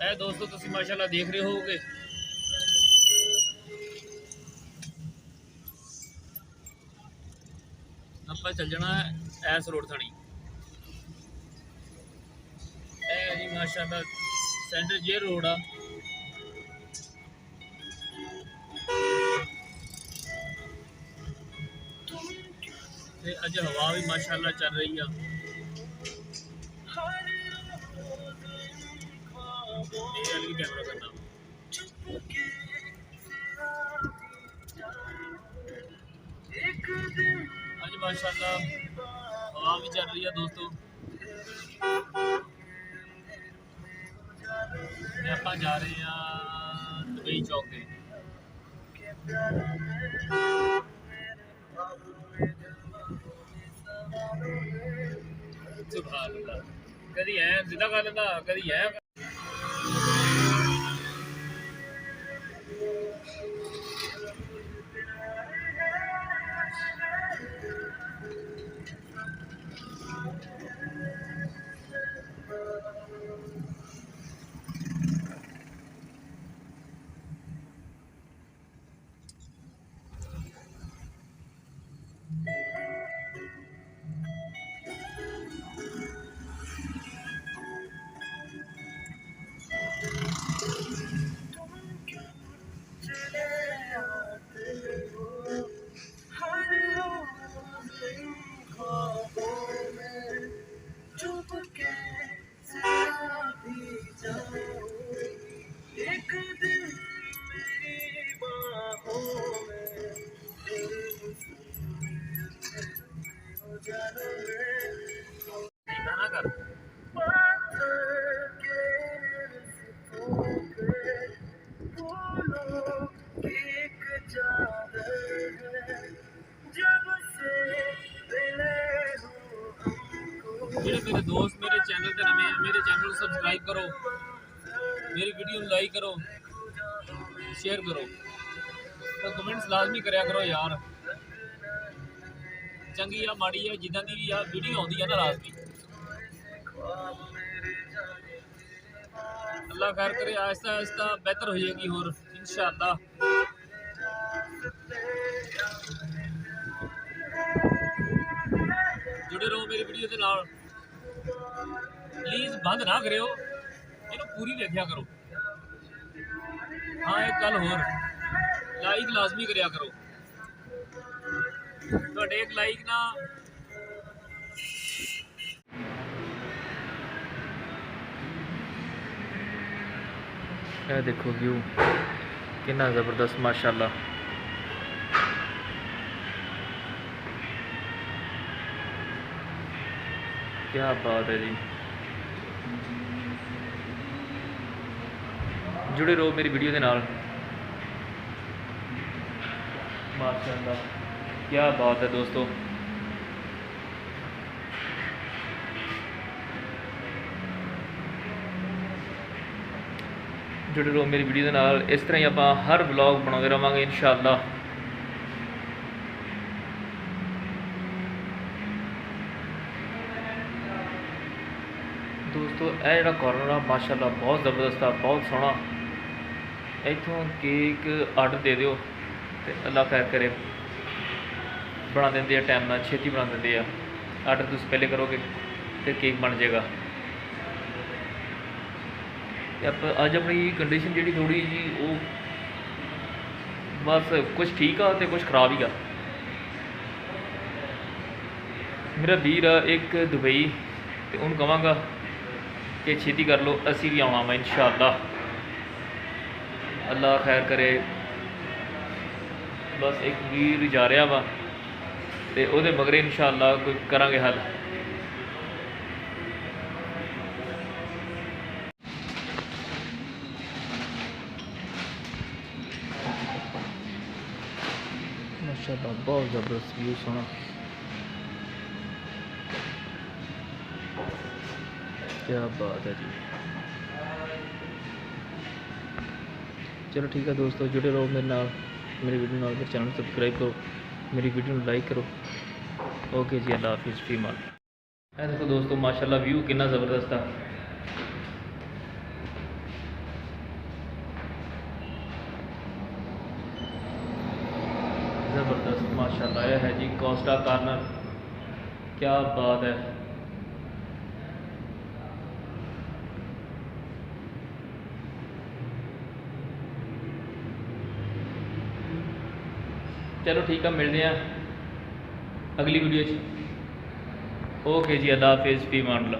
ए दोस्तों तुम माशाल्लाह देख रहे होगे आप चल जाना एस रोड थनी जी माशाल्लाह सेंटर जे रोड आ अज हवा भी माशाल्लाह चल रही है। कैमरा करना अज माशाल्लाह हवा भी चल रही है दोस्तों। आप जा रहे हैं दुबई चौक पे। कभी है जिदा कर लेंदा कभी है मेरे दोस्त मेरे चैनल पे नवे मेरे चैनल को सब्सक्राइब करो, मेरी वीडियो लाइक करो, शेयर करो तो कमेंट्स लाजमी करया करो यार। चंगी या माड़ी है जिदा की यार वीडियो आती है ना लाजमी। अल्लाह खैर करे, आहिस्ता आहिस्ता बेहतर हो जाएगी और इंशाअल्लाह। जुड़े रहो मेरी वीडियो के नाल, प्लीज़ बंद ना करो, इन्हों पूरी देखा करो। हाँ एक गल होर, लाइक लाजमी करया करो, तो एक लाइक ना देखो व्यू कितना ज़बरदस्त माशाल्लाह। क्या बात है जी। जुड़े रहो मेरी वीडियो के नाल माशाल्लाह। क्या बात है दोस्तों। जुड़े रहो मेरी वीडियो के नाल, इस तरह ही आप हर ब्लॉग बनाते रहेंगे इंशाअल्लाह। दोस्तों यह जो कॉर्नर आ माशाल्लाह बहुत ज़बरदस्त आ, बहुत सोहना। इतों केक आर्डर दे दियो तो अल्लाह खैर करे बना देंगे, टाइम ना छेती बना देंगे। आर्डर तुम पहले करोगे तो केक बन जाएगा। अज अपनी कंडीशन जी थोड़ी जी वो बस कुछ ठीक आ तो कुछ खराब ही आ। मेरा वीर आ एक दुबई, तो उन्होंने कहांगा कि छेती कर लो, असी भी आना वा इंशाअल्लाह। अल्लाह खैर करे। बस एक वीर जा रहा वा तो वो मगरे इंशाअल्लाह कोई करांगे हल। माशाल्लाह बहुत ज़बरदस्त व्यू सोना। क्या बात है जी। चलो ठीक है दोस्तों, जुड़े रहो मेरे नाल, मेरी वीडियो नाल, मेरे चैनल को सब्सक्राइब करो, मेरी वीडियो लाइक करो। ओके जी, अल्लाह हाफिज़ फी मान। देखो दोस्तों माशाल्लाह व्यू कितना ज़बरदस्त था। ज़बरदस्त माशाल्लाह। यह है जी कोस्टा कॉर्नर, क्या बात है। चलो ठीक है, मिलते हैं अगली वीडियो। ओके जी, अल्लाह हाफिज़, फी मान लो।